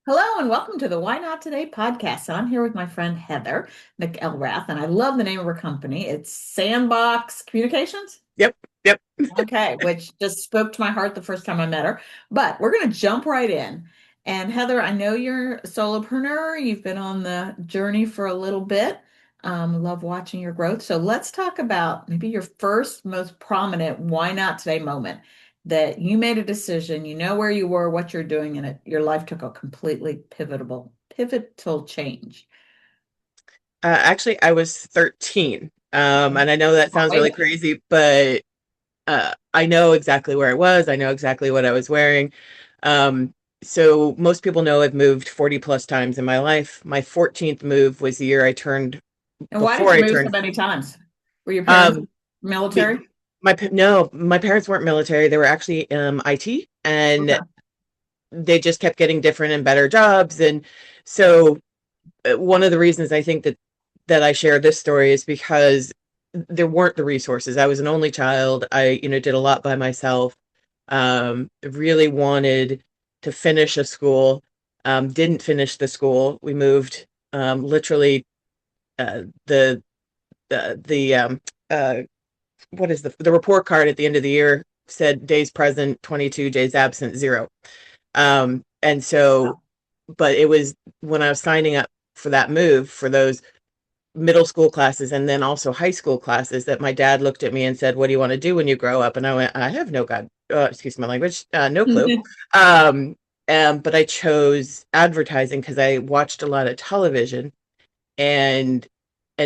Hello and welcome to the Why Not Today podcast. And I'm here with my friend Heather McElrath, and I love the name of her company. It's Sandbox Communications. Yep, yep. Okay, which just spoke to my heart the first time I met her. But we're going to jump right in. And Heather, I know you're a solopreneur. You've been on the journey for a little bit. Love watching your growth. So let's talk about maybe your first most prominent why not today moment that you made a decision, you know where you were, what you're doing, and your life took a completely pivotal change. Actually, I was 13. Okay. And I know that Oh, sounds way really back. crazy, but I know exactly where I was. I know exactly what I was wearing. Um, so most people know I've moved 40 plus times in my life. My 14th move was the year I turned, And why did before you I move so turned, many times? Were your parents um, be- military? no, my parents weren't military. They were actually IT, and Okay. they just kept getting different and better jobs. And so one of the reasons I think that I share this story is because there weren't the resources. I was an only child. I, did a lot by myself. Really wanted to finish a school. Didn't finish the school. We moved literally the the uh, what is the report card at the end of the year said days present 22, days absent 0. And so, Wow. but it was when I was signing up for that move for those middle school classes and then also high school classes that my dad looked at me and said, "What do you want to do when you grow up?" And I went, "I have no God, excuse my language, no clue." Um, but I chose advertising because I watched a lot of television, and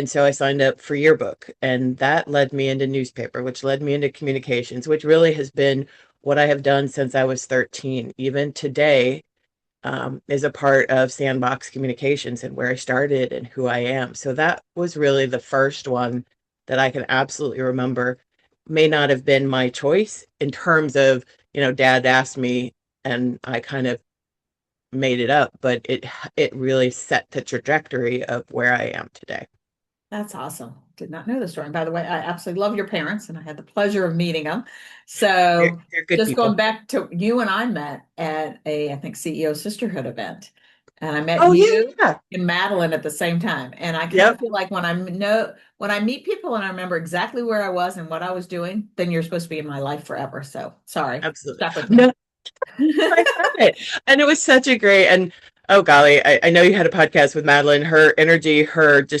so I signed up for yearbook, and that led me into newspaper, which led me into communications, which really has been what I have done since I was 13. Even today, is a part of Sandbox Communications and where I started and who I am. So that was really the first one that I can absolutely remember. May not have been my choice in terms of, dad asked me and I kind of made it up, but it really set the trajectory of where I am today. That's awesome. Did not know the story. And by the way, I absolutely love your parents, and I had the pleasure of meeting them. They're, So they're good just going people. back to you and I met at I think, CEO Sisterhood event. And I met Oh yeah, you yeah. and Madeline at the same time. And I kind of Yep, feel like when I meet people and I remember exactly where I was and what I was doing, then you're supposed to be in my life forever. So sorry, absolutely. stuck with me. No, I got it. And it was such a great, and oh golly, I know you had a podcast with Madeline. Her energy,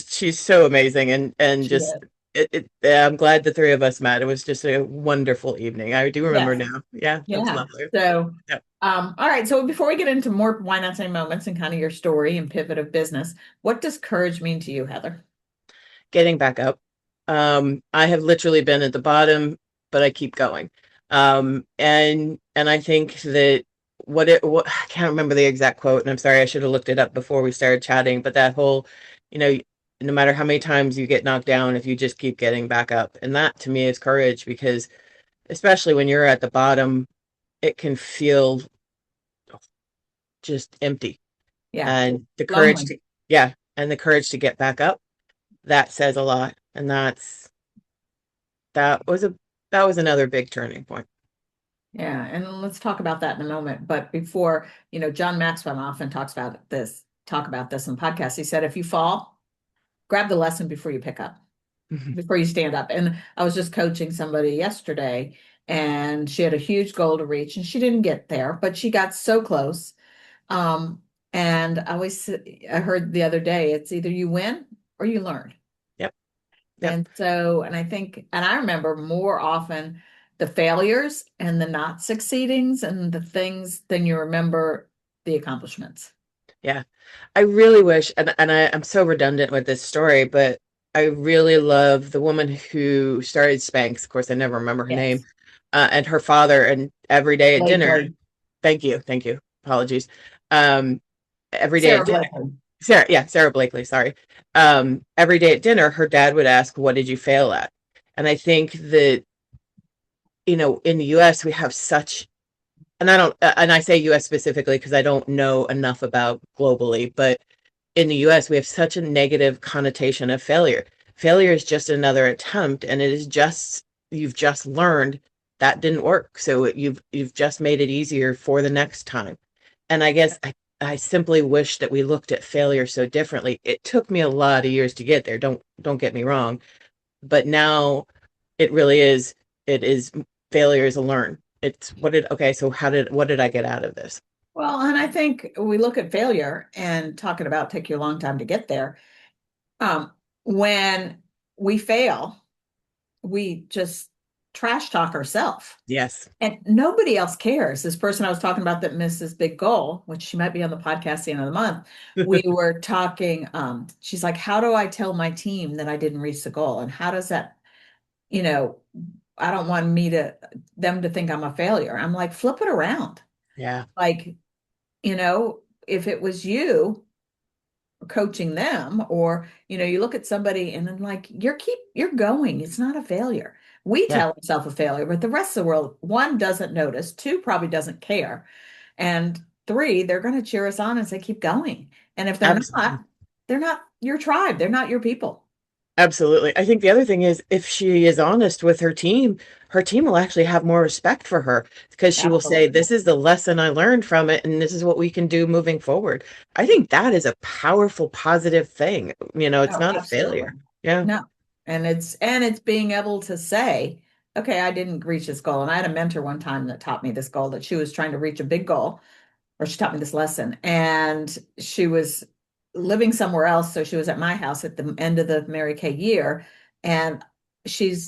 she's so amazing. And She just, did. I'm glad the three of us met. It was just a wonderful evening. I do remember Yes. now. Yeah, that was Yeah. lovely. So, Yeah. all right. So before we get into more why not say moments and kind of your story and pivot of business, what does courage mean to you, Heather? Getting back up. I have literally been at the bottom, but I keep going. And I think that I can't remember the exact quote, and I'm sorry, I should have looked it up before we started chatting, but that whole, you know, no matter how many times you get knocked down, if you just keep getting back up. And that to me is courage, because especially when you're at the bottom, it can feel just empty. Yeah. And the courage Lonely. to, yeah, and the courage to get back up, that says a lot. And that was a that was another big turning point. Yeah. And let's talk about that in a moment. But before, John Maxwell often talk about this in podcasts. He said, if you fall, grab the lesson before you pick up, Mhm. before you stand up. And I was just coaching somebody yesterday, and she had a huge goal to reach, and she didn't get there, but she got so close. Um, and I heard the other day, it's either you win or you learn. Yep, yep, And so, and I remember more often the failures and the not succeedings and the things than you remember the accomplishments. yeah. I really wish, I'm so redundant with this story, but I really love the woman who started Spanx. Of course, I never remember her name, Yes. and her father. And every day at dinner, Blakely, thank you, apologies. Um, every day Sarah at dinner, Blakely. Sarah Blakely, sorry. Every day at dinner, her dad would ask, "What did you fail at?" And I think that, in the US, we have such, and I don't, and I say US specifically because I don't know enough about globally, but in the US, we have such a negative connotation of failure. Failure is just another attempt, and it is just, you've just learned that didn't work. So you've just made it easier for the next time. And I guess I simply wish that we looked at failure so differently. It took me a lot of years to get there. Don't get me wrong, but now it really is. It is failure is a learn. It's okay. So what did I get out of this? Well, and I think we look at failure and talking about take you a long time to get there. Um, when we fail, we just trash talk ourselves. Yes. And nobody else cares. This person I was talking about that missed this big goal, which she might be on the podcast at the end of the month. We were talking, she's like, how do I tell my team that I didn't reach the goal? And how does that, you know, I don't want them to think I'm a failure. I'm like, flip it around. Yeah. Like, if it was you coaching them, or you look at somebody and then like you're going, it's not a failure. We Yeah. tell ourselves a failure, but the rest of the world, one, doesn't notice, two, probably doesn't care, and three, they're going to cheer us on and say keep going. And if Absolutely. they're not your tribe, they're not your people. Absolutely. I think the other thing is if she is honest with her team will actually have more respect for her because she will say, Absolutely. this is the lesson I learned from it, and this is what we can do moving forward. I think that is a powerful, positive thing. It's Oh, not a absolutely. failure. Yeah. No. And it's being able to say, okay, I didn't reach this goal. And I had a mentor one time that taught me this goal, that she was trying to reach a big goal, or she taught me this lesson, and she was living somewhere else. So she was at my house at the end of the Mary Kay year. And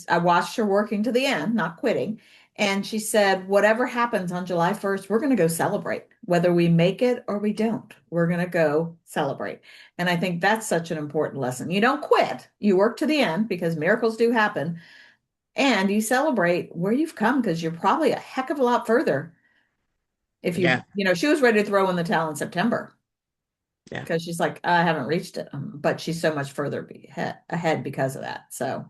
I watched her working to the end, not quitting. And she said, whatever happens on July 1st, we're going to go celebrate. Whether we make it or we don't, we're going to go celebrate. And I think that's such an important lesson. You don't quit, you work to the end because miracles do happen. And you celebrate where you've come, because you're probably a heck of a lot further. If Yeah. she was ready to throw in the towel in September Yeah. because she's like, I haven't reached it. But she's so much further ahead because of that. So,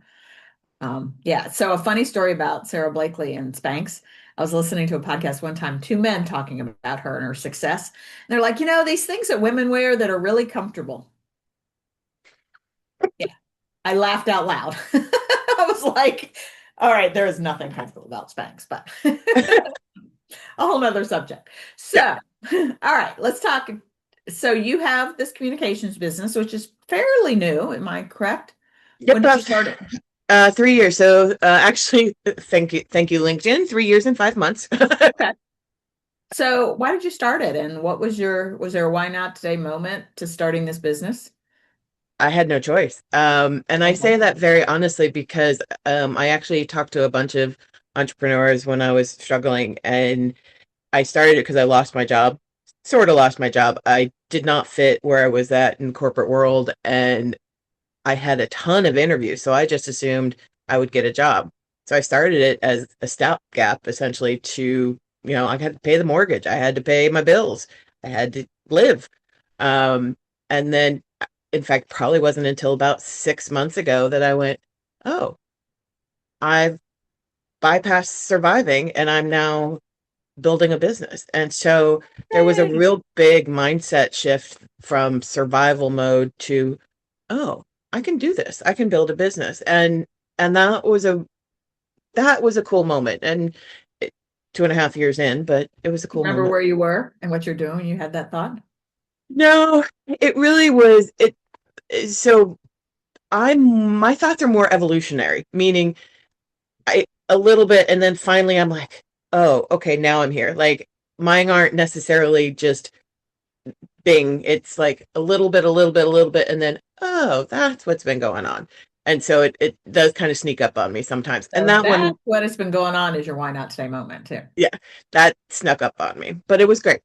yeah. So, a funny story about Sarah Blakely and Spanx. I was listening to a podcast one time, two men talking about her and her success. And they're like, these things that women wear that are really comfortable. Yeah. I laughed out loud. I was like, all right, there is nothing comfortable about Spanx, but a whole nother subject. Yeah. So, all right, let's talk. So you have this communications business, which is fairly new. Am I correct? Yep. When did you start it? 3 years. So actually, thank you, LinkedIn. 3 years and 5 months. Okay. So why did you start it? And was there a why not today moment to starting this business? I had no choice. And I Okay. say that very honestly because I actually talked to a bunch of entrepreneurs when I was struggling, and I started it because I lost my job, sort of lost my job. I did not fit where I was at in corporate world, and I had a ton of interviews, so I just assumed I would get a job. So I started it as a stopgap, essentially, I had to pay the mortgage, I had to pay my bills, I had to live. And then, in fact, probably wasn't until about 6 months ago that I went, oh, I've bypassed surviving and I'm now building a business. And so there was a Yay. real big mindset shift from survival mode to, oh, I can do this. I can build a business. And that was a cool moment. And 2.5 years in, but it was a You cool remember moment. where you were and what you're doing when you had that thought? No, it really was so my thoughts are more evolutionary, meaning I a little bit, and then finally I'm like, oh, okay, now I'm here. Like mine aren't necessarily just bing. It's like a little bit, a little bit, a little bit, and then oh, that's what's been going on. And so it does kind of sneak up on me sometimes. And So that one, that's what has been going on, is your why not today moment too. yeah, that snuck up on me. But it was great.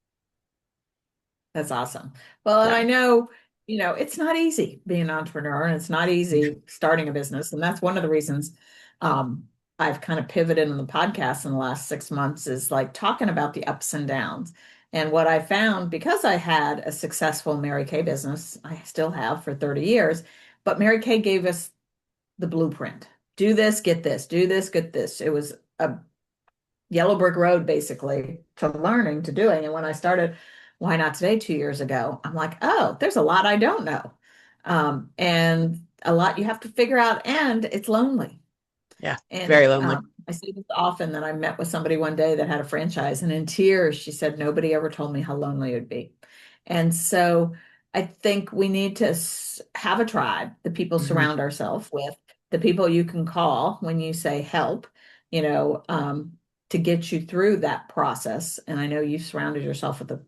That's awesome. Well, and Yeah. I know, it's not easy being an entrepreneur, and it's not easy starting a business. And that's one of the reasons um, I've kind of pivoted in the podcast in the last 6 months, is like talking about the ups and downs. And what I found, because I had a successful Mary Kay business, I still have for 30 years, but Mary Kay gave us the blueprint. Do this, get this, do this, get this. It was a yellow brick road basically to learning, to doing. And when I started Why Not Today 2 years ago, I'm like, oh, there's a lot I don't know. And a lot you have to figure out, and it's lonely. Yeah. And Very lonely. I say this often that I met with somebody one day that had a franchise, and in tears, she said, nobody ever told me how lonely it would be. And so I think we need to have a tribe, the people Hmm. surround ourselves with, the people you can call when you say help, you know, to get you through that process. And I know you've surrounded yourself with a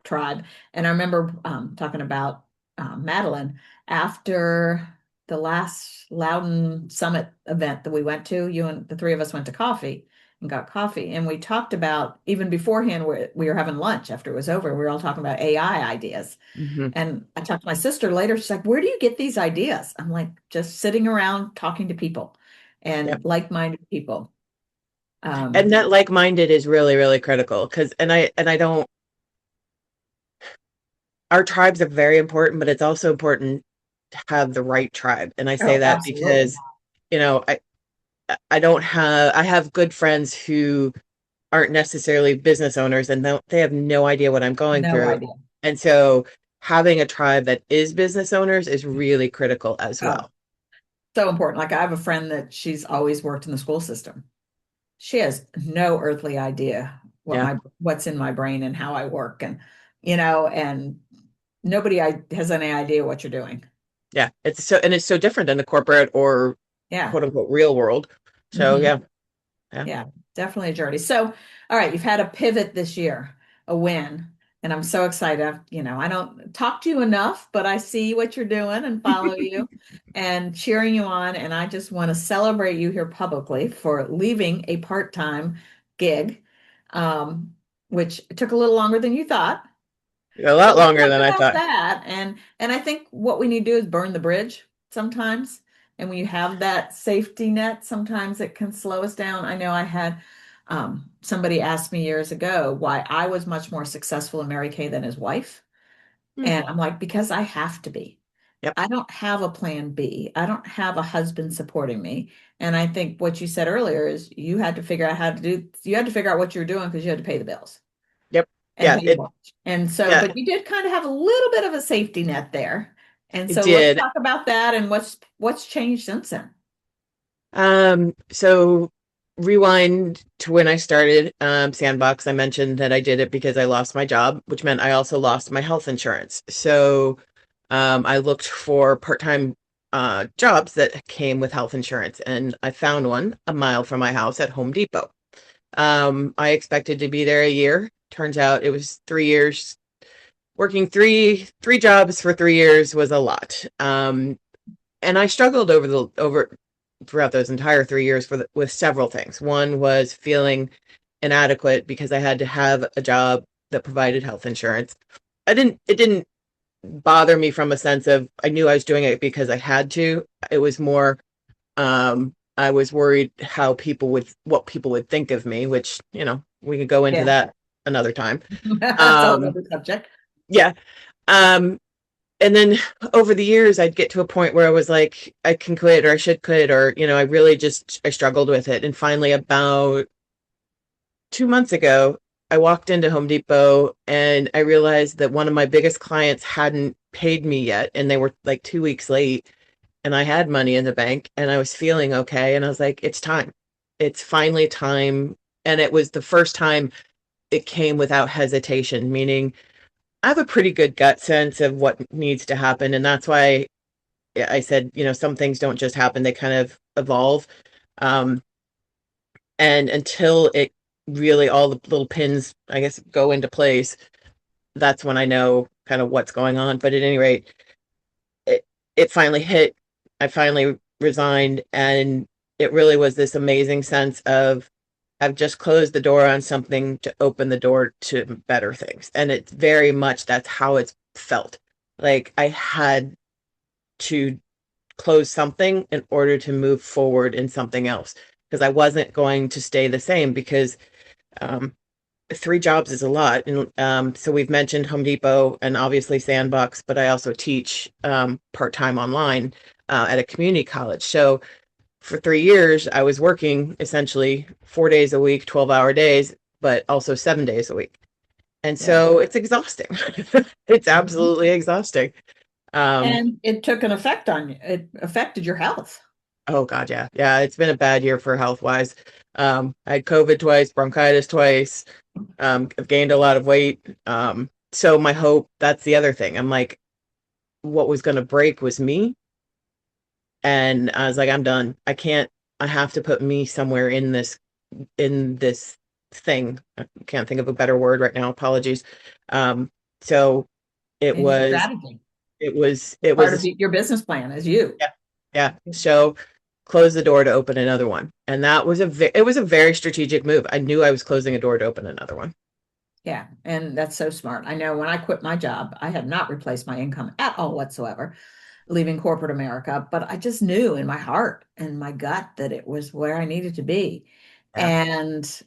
tribe. And I remember talking about Madeline after the last Loudon Summit event that we went to. You and the three of us went to coffee and got coffee. And we talked about, even beforehand, we were having lunch after it was over. We were all talking about AI ideas. Hmm. And I talked to my sister later. She's like, where do you get these ideas? I'm like, just sitting around talking to people Yep. and like-minded people. And Um, that like-minded is really, really critical because, and I don't, our tribes are very important, but it's also important to have the right tribe. And I say oh, that absolutely. because, you know, I don't have, I have good friends who aren't necessarily business owners and they have no idea what I'm going No through. idea. And so having a tribe that is business owners is really critical as Oh, well. so important. Like I have a friend that she's always worked in the school system. She has no earthly idea Yeah. what's in my brain and how I work and and nobody has any idea what you're doing. Yeah. It's so, and it's so different in the corporate or Yeah. quote unquote real world. So Hmm. yeah. Yeah. Yeah, definitely a journey. So, all right, you've had a pivot this year, a win, and I'm so excited. I don't talk to you enough, but I see what you're doing and follow you and cheering you on. And I just want to celebrate you here publicly for leaving a part-time gig, um, which took a little longer than you thought. A So lot let's longer talk than I about thought. that. And I think what we need to do is burn the bridge sometimes. And when you have that safety net, sometimes it can slow us down. I know I had somebody ask me years ago why I was much more successful in Mary Kay than his wife. Hmm. And I'm like, because I have to be. Yep. I don't have a plan B. I don't have a husband supporting me. And I think what you said earlier is you had to figure out what you were doing because you had to pay the bills Yep. and Yeah. pay your mortgage. And so, Yeah, but you did kind of have a little bit of a safety net there. And it so let's did. talk about that and what's changed since then. So rewind to when I started Sandbox, I mentioned that I did it because I lost my job, which meant I also lost my health insurance. So I looked for part-time jobs that came with health insurance, and I found one a mile from my house at Home Depot. I expected to be there a year. Turns out it was 3 years. Working three jobs for 3 years was a lot. And I struggled over throughout those entire 3 years with several things. One was feeling inadequate because I had to have a job that provided health insurance. It didn't bother me from a sense of I knew I was doing it because I had to. It was more I was worried what people would think of me, which, we could go into Yeah. that another time. That's a whole Um other subject. yeah. Um and then over the years I'd get to a point where I was like I can quit or I should quit or I really just I struggled with it, and finally about 2 months ago I walked into Home Depot and I realized that one of my biggest clients hadn't paid me yet and they were like 2 weeks late, and I had money in the bank and I was feeling okay, and I was like, it's time, it's finally time. And it was the first time it came without hesitation, meaning I have a pretty good gut sense of what needs to happen. And that's why I said, some things don't just happen, they kind of evolve. Um, and until it really, all the little pins, I guess, go into place, that's when I know kind of what's going on. But at any rate, it, it finally hit. I finally resigned. And it really was this amazing sense of I've just closed the door on something to open the door to better things. And it's very much that's how it's felt. Like I had to close something in order to move forward in something else because I wasn't going to stay the same because um, three jobs is a lot. And so we've mentioned Home Depot and obviously Sandbox, but I also teach part-time online at a community college. So for 3 years, I was working essentially 4 days a week, 12-hour days, but also 7 days a week. And Yeah. so it's exhausting. It's Mhm. absolutely exhausting. Um, And it took an effect on you. It affected your health. Oh God, yeah. Yeah, it's been a bad year for health wise. I had COVID twice, bronchitis twice. I've gained a lot of weight. So my hope, that's the other thing. I'm like, what was going to break was me. And I was like, I'm done. I can't, I have to put me somewhere in this thing. I can't think of a better word right now. Apologies. So it In your was, strategy. It's it part was of your business plan is you. Yeah. Yeah. So close the door to open another one. And that was it was a very strategic move. I knew I was closing a door to open another one. Yeah, and that's so smart. I know when I quit my job, I had not replaced my income at all whatsoever, leaving corporate America, but I just knew in my heart and my gut that it was where I needed to be. Yeah. And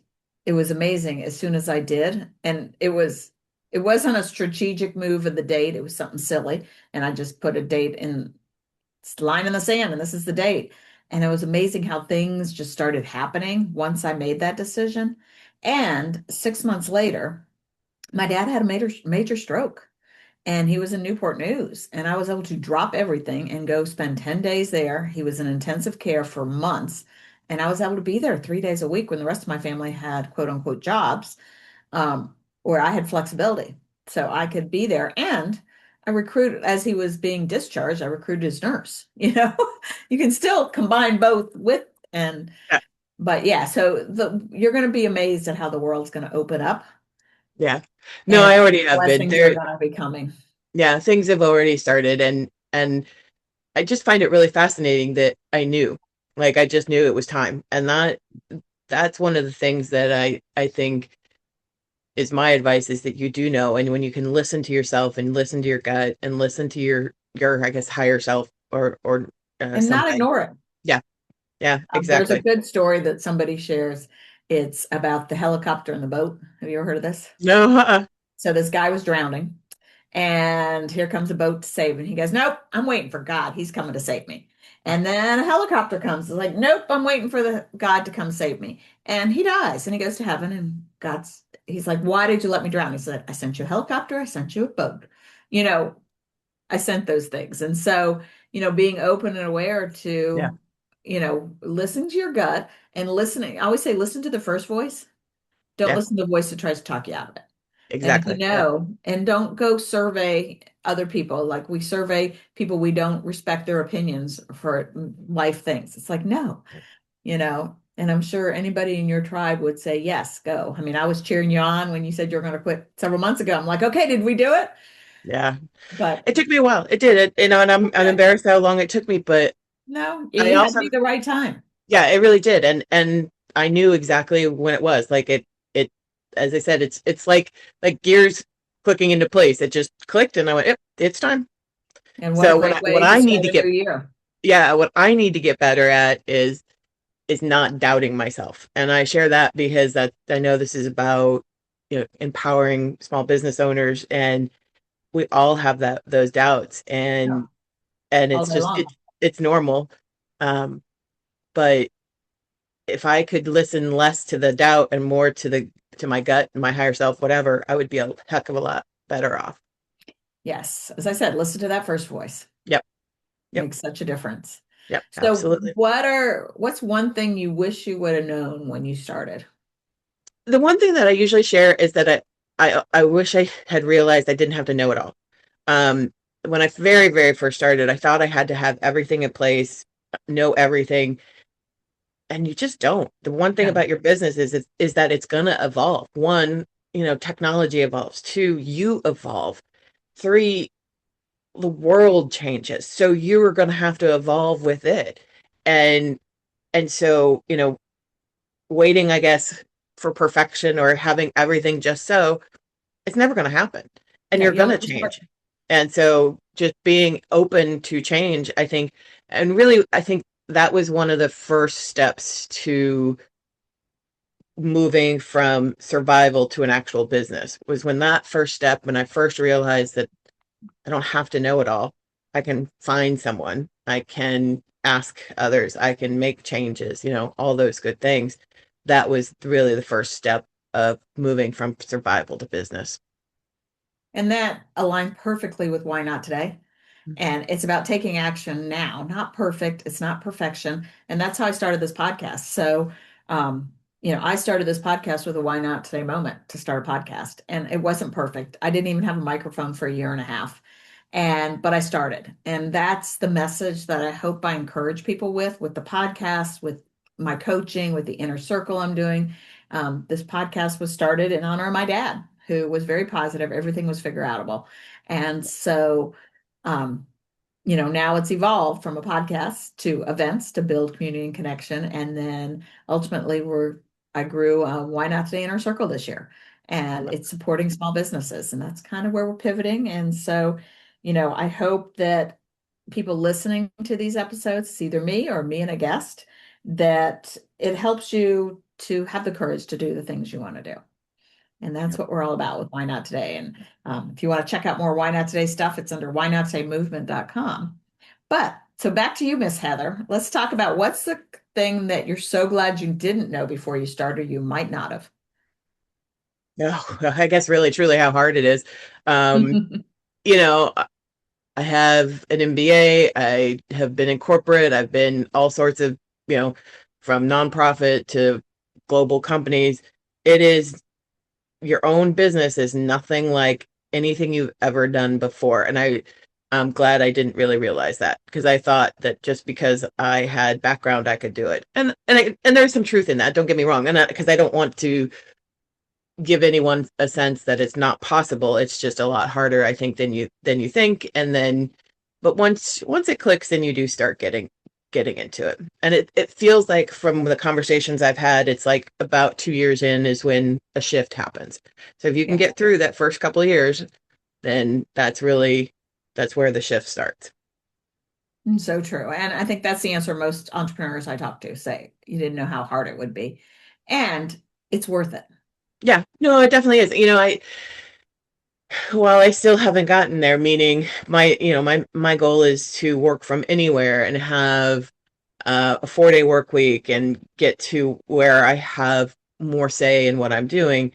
it was amazing as soon as I did. And it wasn't a strategic move of the date. It was something silly. And I just put a date in line in the sand and this is the date. And it was amazing how things just started happening once I made that decision. And 6 months later, my dad had a major stroke and he was in Newport News and I was able to drop everything and go spend 10 days there. He was in intensive care for months and I was able to be there 3 days a week when the rest of my family had quote unquote jobs, where I had flexibility. So I could be there and I recruited as he was being discharged, I recruited his nurse. You can still combine both with and Yeah. but yeah, so you're going to be amazed at how the world's going to open up Yeah. No, and I already have been blessings are there. going to be coming. Yeah, things have already started and I just find it really fascinating that I knew. Like I just knew it was time. And that's one of the things that I think is my advice is that you do know. And when you can listen to yourself and listen to your gut and listen to your I guess higher self or And not something. ignore it. Yeah. Yeah, There's a exactly. good story that somebody shares. It's about the helicopter and the boat. Have you ever heard of this? No, So this guy was drowning, and here comes a boat to save him. He goes, "Nope, I'm waiting for God. He's coming to save me." And then a helicopter comes. It's like, "Nope, I'm waiting for the God to come save me." And he dies, and he goes to heaven. And he's like, "Why did you let me drown?" He said, "I sent you a helicopter. I sent you a boat. You know, I sent those things." And so, being open and aware yeah, to, listen to your gut and listening. I always say, listen to the first voice. Don't yeah, listen to the voice that tries to talk you out of it. And if you exactly. Yeah, know, and don't go survey other people. Like we survey people, we don't respect their opinions for life things. It's like, no, and I'm sure anybody in your tribe would say, yes, go. I mean, I was cheering you on when you said you're going to quit several months ago. I'm like, okay, did we do it? yeah. But It took me a while. It did it, and I'm okay, embarrassed how long it took me, but no, I you had to also be the right time. yeah, it really did, and I knew exactly when it was. Like it as I said, it's like gears clicking into place. It just clicked, and I went, yep, it's time. And what a So great what way to I need start to a new get year. yeah, what I need to get better at is not doubting myself. And I share that because that I know this is about empowering small business owners and we all have those doubts Yeah, and all it's day just long. it's normal. Um, but if I could listen less to the doubt and more to my gut and my higher self, whatever, I would be a heck of a lot better off. Yes. As I said, listen to that first voice. Yep, yep, Makes such a difference. yep, So absolutely. what's one thing you wish you would have known when you started? The one thing that I usually share is that I wish I had realized I didn't have to know it all. When I very first started, I thought I had to have everything in place, know everything, and you just don't. The one thing No. about your business is that it's gonna evolve. One, technology evolves. Two, you evolve. Three, the world changes, so you are gonna have to evolve with it. And and so, waiting, I guess, for perfection or having everything just so, it's never gonna happen. And No, you're you only gonna have to start. change. And so just being open to change, I think, and really, I think that was one of the first steps to moving from survival to an actual business was when that first step, when I first realized that I don't have to know it all. I can find someone, I can ask others, I can make changes, all those good things. That was really the first step of moving from survival to business. And that aligned perfectly with Why Not Today. And it's about taking action now, not perfect. It's not perfection. And that's how I started this podcast. So, um, I started this podcast with a why not today moment to start a podcast. And it wasn't perfect. I didn't even have a microphone for a year and a half. But I started. And that's the message that I hope I encourage people with the podcast, with my coaching, with the inner circle I'm doing. This podcast was started in honor of my dad, who was very positive. Everything was figure outable. And so, um, now it's evolved from a podcast to events to build community and connection. And then ultimately I grew Why Not Today Inner Circle this year. And it's supporting small businesses. And that's kind of where we're pivoting. And so, I hope that people listening to these episodes, it's either me or me and a guest, that it helps you to have the courage to do the things you want to do. And that's what we're all about with Why Not Today. And if you want to check out more Why Not Today stuff, it's under whynottoday.movement.com. But so back to you, Miss Heather. Let's talk about what's the thing that you're so glad you didn't know before you started, you might not have. Oh, I guess really truly how hard it is. Um, you know, I have an MBA. I have been in corporate. I've been all sorts of, you know, from nonprofit to global companies. It is your own business is nothing like anything you've ever done before. And I'm glad I didn't really realize that because I thought that just because I had background, I could do it. And there's some truth in that. Don't get me wrong. And because I don't want to give anyone a sense that it's not possible. It's just a lot harder, I think, than you think. And then, but once it clicks, then you do start getting into it. And it feels like from the conversations I've had, it's like about 2 years in is when a shift happens. So if you can Yeah, get through that first couple of years, then that's where the shift starts. so true. And I think that's the answer most entrepreneurs I talk to say you didn't know how hard it would be. And it's worth it. Yeah, no, it definitely is. While I still haven't gotten there, meaning my goal is to work from anywhere and have a 4-day work week and get to where I have more say in what I'm doing.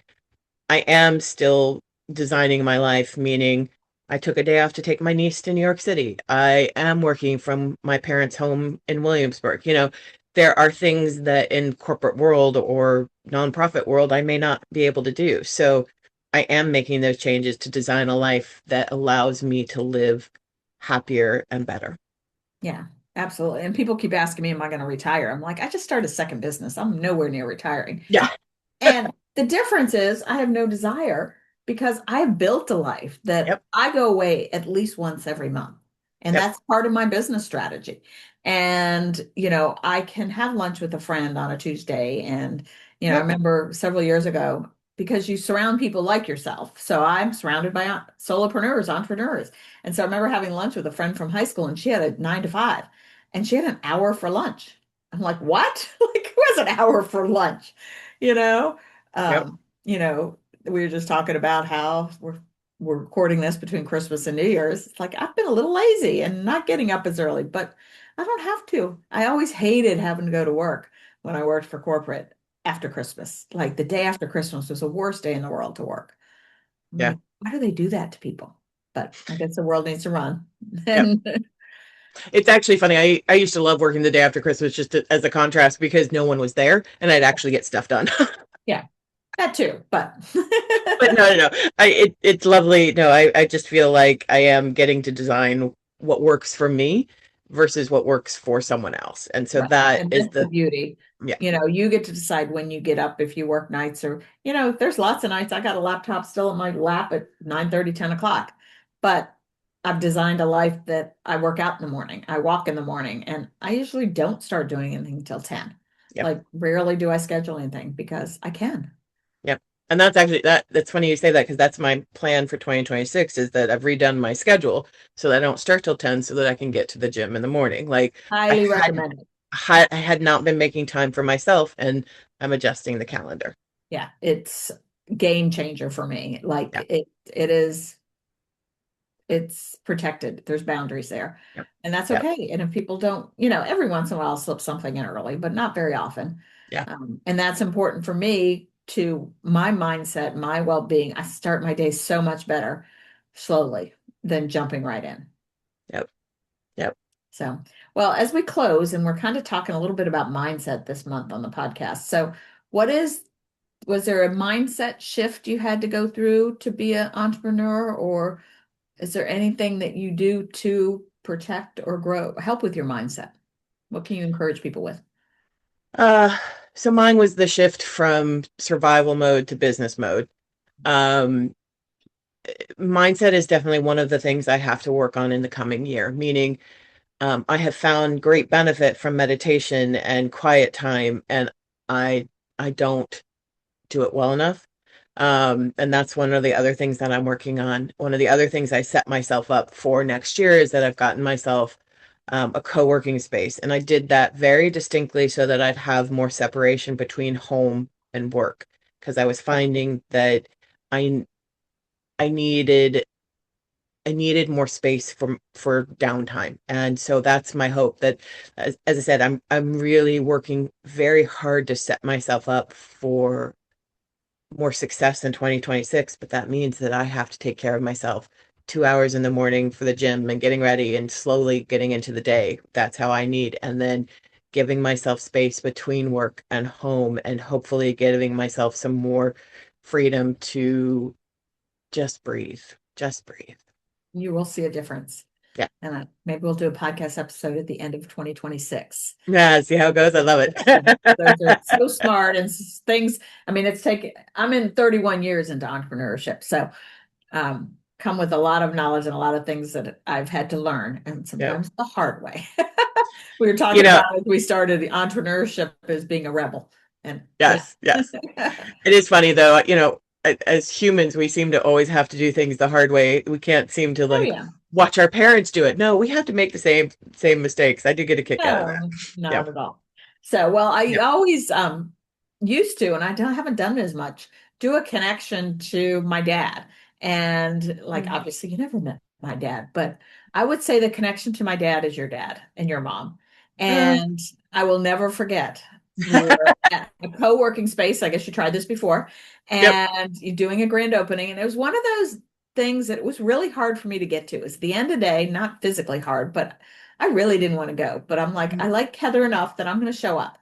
I am still designing my life, meaning I took a day off to take my niece to New York City. I am working from my parents' home in Williamsburg. There are things that in corporate world or nonprofit world I may not be able to do. So I am making those changes to design a life that allows me to live happier and better. Yeah, absolutely. And people keep asking me, am I going to retire? I'm like, I just started a second business. I'm nowhere near retiring. Yeah. And the difference is I have no desire because I've built a life that Yep. I go away at least once every month. And Yep. that's part of my business strategy. And, I can have lunch with a friend on a Tuesday. And, I Yep. remember several years ago, because you surround people like yourself. So I'm surrounded by solopreneurs, entrepreneurs. And so I remember having lunch with a friend from high school and she had a 9 to 5 and she had an hour for lunch. I'm like, what? Like, who has an hour for lunch? You know? Yep. Um, we were just talking about how we're recording this between Christmas and New Year's. It's like I've been a little lazy and not getting up as early, but I don't have to. I always hated having to go to work when I worked for corporate after Christmas. Like the day after Christmas was the worst day in the world to work. I'm Yeah. like, why do they do that to people? But I guess the world needs to run. Yep. And It's actually funny. I used to love working the day after Christmas just as a contrast because no one was there and I'd actually get stuff done. yeah, that too. But But no, no, no. It's lovely. No, I just feel like I am getting to design what works for me versus what works for someone else. And so right. that And is that's the the beauty. yeah, You get to decide when you get up, if you work nights or, there's lots of nights I got a laptop still in my lap at 9:30, 10 o'clock. But I've designed a life that I work out in the morning. I walk in the morning and I usually don't start doing anything until 10. yep, Like rarely do I schedule anything because I can. yep. And that's actually that's funny you say that because that's my plan for 2026 is that I've redone my schedule so that I don't start till 10 so that I can get to the gym in the morning. Like I Highly recommend it. I had not been making time for myself and I'm adjusting the calendar. Yeah, it's game changer for me. Like Yeah, it's protected. There's boundaries there. yep, And that's yep, okay. And if people don't, every once in a while I'll slip something in early, but not very often. yeah. And that's important for me to my mindset, my well-being. I start my day so much better slowly than jumping right in. Yep. Yep. So, well, as we close, and we're kind of talking a little bit about mindset this month on the podcast. So, what is, was there a mindset shift you had to go through to be an entrepreneur, or is there anything that you do to protect or grow, help with your mindset? What can you encourage people with? Uh, so mine was the shift from survival mode to business mode. Um, Mindset is definitely one of the things I have to work on in the coming year, meaning I have found great benefit from meditation and quiet time, and I I don't do it well enough. And that's one of the other things that I'm working on. One of the other things I set myself up for next year is that I've gotten myself a co-working space, and I did that very distinctly so that I'd have more separation between home and work, because I was finding that I I needed I needed more space for downtime. And so that's my hope that as I said, I'm really working very hard to set myself up for more success in 2026, but that means that I have to take care of myself 2 hours in the morning for the gym and getting ready and slowly getting into the day. That's how I need. And then giving myself space between work and home, and hopefully giving myself some more freedom to just breathe, just breathe. You will see a difference. Yeah. And maybe we'll do a podcast episode at the end of 2026. Yeah, see how it goes. I love Those are it. so smart and things. I mean, it's taken, I'm in 31 years into entrepreneurship. So, come with a lot of knowledge and a lot of things that I've had to learn, and Yeah. sometimes the hard way. We were You talking know, about as we started the entrepreneurship as being a rebel. And yeah. yes, yes. It is funny though, as humans, we seem to always have to do things the hard way. We can't seem to Oh like yeah. watch our parents do it. No, we have to make the same mistakes. I do get a kick out of that. No, Yeah. not at all. So, well, I Yeah. always used to, and haven't done it as much, do a connection to my dad. And like Mm. obviously you never met my dad, but I would say the connection to my dad is your dad and your mom. Mm. And I will never forget. We were at a co-working space. I guess you tried this before, Yep. and you're doing a grand opening. And it was one of those things that it was really hard for me to get to. It was the end of the day, not physically hard, but I really didn't want to go, but I'm like, I like Heather enough that I'm going to show up.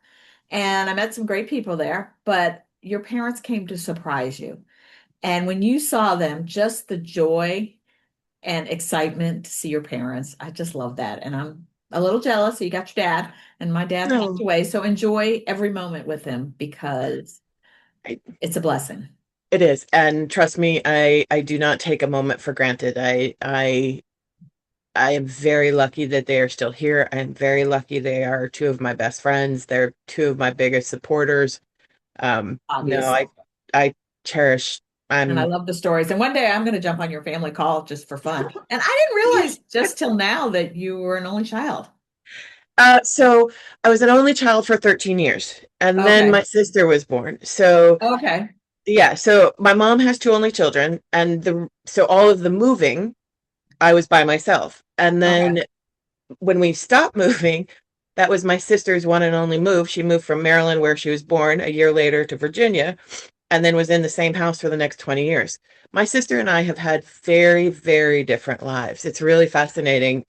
And I met some great people there, but your parents came to surprise you. And when you saw them, just the joy and excitement to see your parents, I just love that. And I'm a little jealous. So you got your dad, and my dad passed No, away. So enjoy every moment with him because I, it's a blessing. it is. And trust me, I do not take a moment for granted. I am very lucky that they are still here. I'm very lucky they are two of my best friends. They're two of my biggest supporters. No, Obviously. I cherish. And I I'm love the stories. And one day I'm going to jump on your family call just for fun. And I didn't realize just till now that you were an only child. so I was an only child for 13 years, and then Okay. my sister was born. So Okay. yeah, so my mom has two only children, and the so all of the moving, I was by myself. And Okay. then when we stopped moving, that was my sister's one and only move. She moved from Maryland, where she was born, a year later to Virginia, and then was in the same house for the next 20 years. My sister and I have had very, very different lives. It's really fascinating.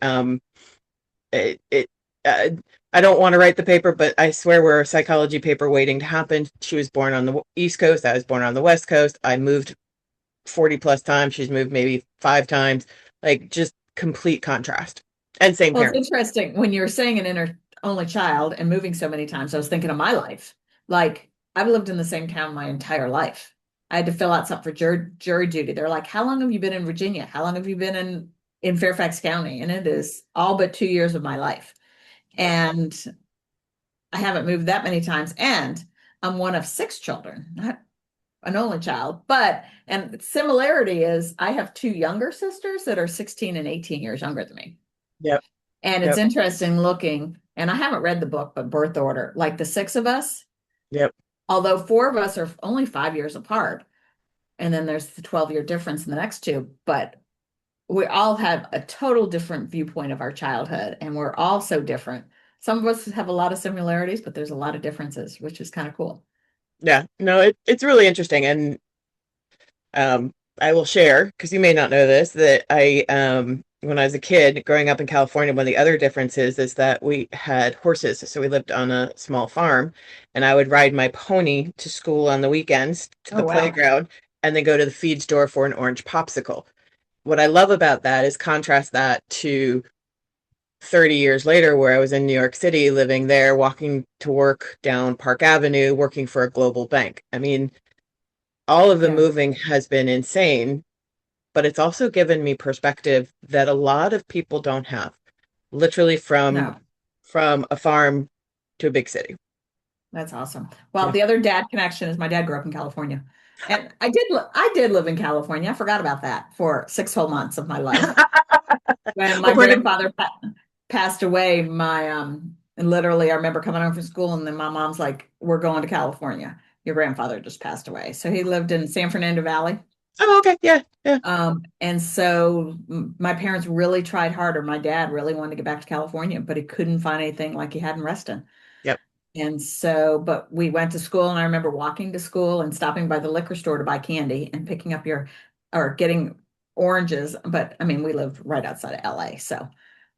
It, it uh, I don't want to write the paper, but I swear we're a psychology paper waiting to happen. She was born on the East Coast. I was born on the West Coast. I moved 40 plus times. She's moved maybe 5 times. Like just complete contrast. And same Well, it's parents. interesting when you're saying an inner only child and moving so many times. I was thinking of my life. Like I've lived in the same town my entire life. I had to fill out something for jury duty. They're like, "How long have you been in Virginia? How long have you been in Fairfax County?" And it is all but 2 years of my life. And I haven't moved that many times. And I'm one of six children, not an only child. But and similarity is I have two younger sisters that are 16 and 18 years younger than me. Yep. And it's Yep. interesting looking, and I haven't read the book, but Birth Order, like the six of us, Yep. although four of us are only 5 years apart, and then there's the 12-year difference in the next two, but we all have a total different viewpoint of our childhood, and we're all so different. Some of us have a lot of similarities, but there's a lot of differences, which is kind of cool. Yeah. No, it's really interesting. And I will share, because you may not know this, that when I was a kid growing up in California, one of the other differences is that we had horses. So we lived on a small farm, and I would ride my pony to school on the weekends to the Oh, wow. playground and then go to the feed store for an orange popsicle. What I love about that is contrast that to 30 years later, where I was in New York City, living there, walking to work down Park Avenue, working for a global bank. I mean, all of the Yeah. moving has been insane, but it's also given me perspective that a lot of people don't have, literally No, from a farm to a big city. that's awesome. Well, Yeah. the other dad connection is my dad grew up in California. And I did live in California. I forgot about that for 6 whole months of my life. When my Well, where did grandfather passed away, and literally I remember coming home from school and then my mom's like, "We're going to California. Your grandfather just passed away." So he lived in San Fernando Valley. Oh, okay. Yeah. Yeah. And so my parents really tried harder. My dad really wanted to get back to California, but he couldn't find anything like he had in Reston. Yep. And so, but we went to school, and I remember walking to school and stopping by the liquor store to buy candy and picking up or getting oranges. But I mean, we lived right outside of LA. So,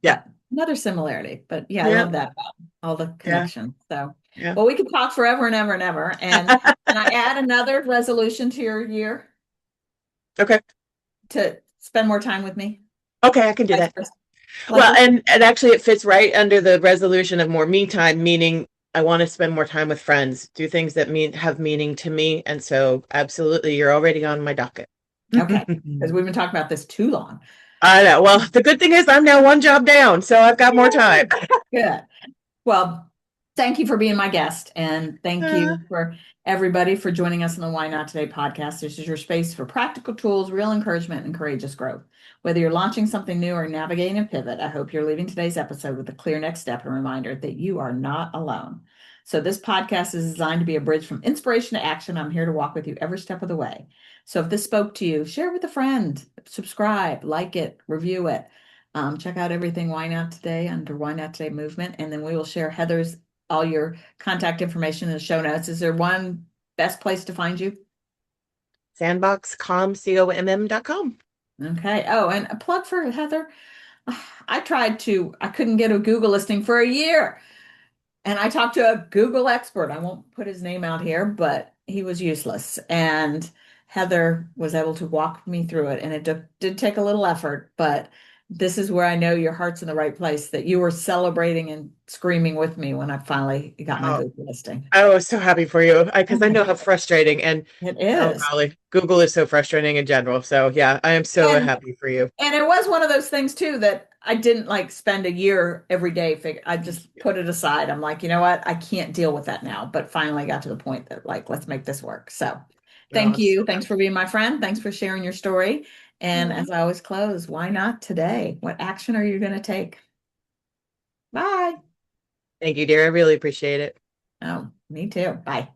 Yeah. but another similarity. But yeah, I Yeah. love that about all the Yeah. connections. So, Yeah. well, we could talk forever and ever and ever. And can I add another resolution to your year Okay. to spend more time with me? Okay. I can do Vice that. versa. Well, Likely? and actually it fits right under the resolution of more me time, meaning I want to spend more time with friends, do things that have meaning to me. And so absolutely, you're already on my docket. Okay. Because we've been talking about this too long. I know. Well, the good thing is I'm now one job down, so I've got more time. Yay. Good. Well, thank you for being my guest. And thank Uh, you for everybody for joining us on the Why Not Today podcast. This is your space for practical tools, real encouragement, and courageous growth. Whether you're launching something new or navigating a pivot, I hope you're leaving today's episode with a clear next step and reminder that you are not alone. So, this podcast is designed to be a bridge from inspiration to action. I'm here to walk with you every step of the way. So, if this spoke to you, share it with a friend, subscribe, like it, review it. Check out everything Why Not Today under Why Not Today movement, and then we will share Heather's all your contact information in the show notes. Is there one best place to find you? sandboxcom.com. Okay. Oh, and a plug for Heather. I couldn't get a Google listing for a year. And I talked to a Google expert. I won't put his name out here, but he was useless. And Heather was able to walk me through it. And did take a little effort, but this is where I know your heart's in the right place, that you were celebrating and screaming with me when I finally got my Oh, Google listing. I was so happy for you because I know how frustrating and It oh is. golly, Google is so frustrating in general. So yeah, I am so And happy for you. And it was one of those things too that I didn't like spend a year every day. I just put it aside. I'm like, you know what? I can't deal with that now. But finally got to the point that like, let's make this work. So thank Oh, so you. Thanks for being my friend. Thanks for sharing your story. And happy. as I always close, why not today? What action are you going to take? Bye. Thank you, dear. I really appreciate it. Oh, me too. Bye.